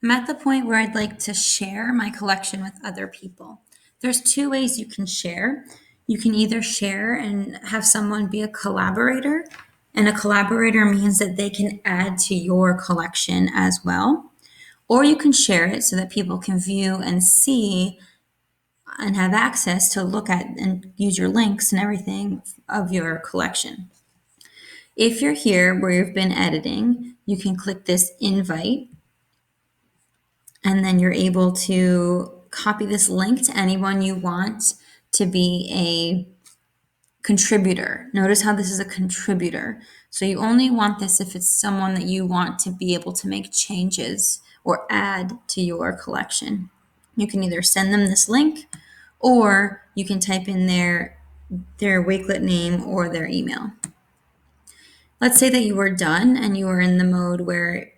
I'm at the point where I'd like to share my collection with other people. There's two ways you can share. You can either share and have someone be a collaborator, and a collaborator means that they can add to your collection as well. Or you can share it so that people can view and see and have access to look at and use your links and everything of your collection. If you're here where you've been editing, you can click this invite, and then you're able to copy this link to anyone you want to be a contributor. Notice how this is a contributor. So you only want this if it's someone that you want to be able to make changes or add to your collection. You can either send them this link, or you can type in their Wakelet name or their email. Let's say that you were done and you were in the mode where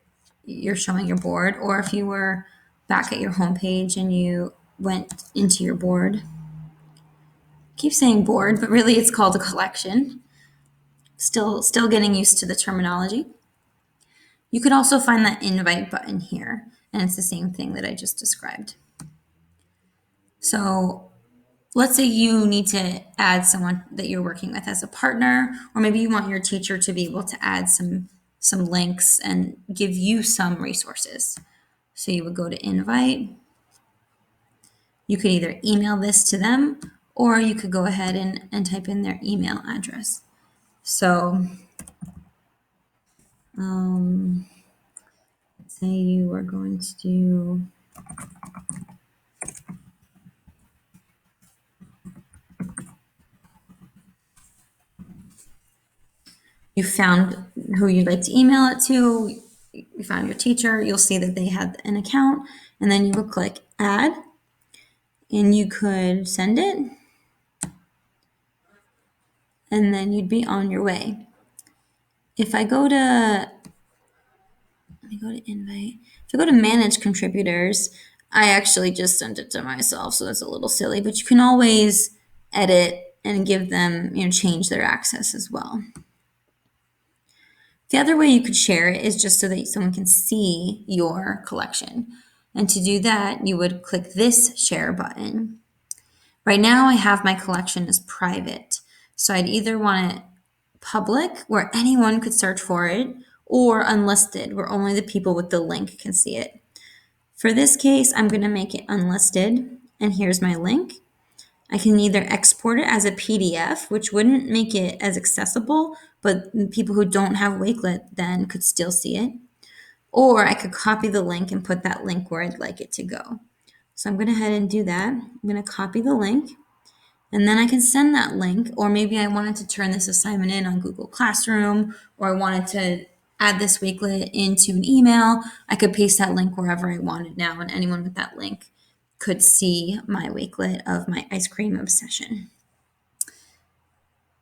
you're showing your board, or if you were back at your home page and you went into your board. I keep saying board, but really it's called a collection. Still getting used to the terminology. You could also find that invite button here, and it's the same thing that I just described. So let's say you need to add someone that you're working with as a partner, or maybe you want your teacher to be able to add some links and give you some resources. So you would go to invite. You could either email this to them, or you could go ahead and type in their email address. So let's say you are going to do you found who you'd like to email it to, you found your teacher, you'll see that they have an account, and then you would click add, and you could send it, and then you'd be on your way. If I go to, invite, if I go to manage contributors, I actually just sent it to myself, so that's a little silly, but you can always edit and give them, change their access as well. The other way you could share it is just so that someone can see your collection. And to do that, you would click this share button. Right now, I have my collection as private. So I'd either want it public, where anyone could search for it, or unlisted, where only the people with the link can see it. For this case, I'm going to make it unlisted, and here's my link. I can either export it as a PDF, which wouldn't make it as accessible, but people who don't have Wakelet then could still see it. Or I could copy the link and put that link where I'd like it to go. So I'm going to head and do that. I'm going to copy the link, and then I can send that link, or maybe I wanted to turn this assignment in on Google Classroom, or I wanted to add this Wakelet into an email. I could paste that link wherever I wanted now, and anyone with that link could see my Wakelet of my ice cream obsession.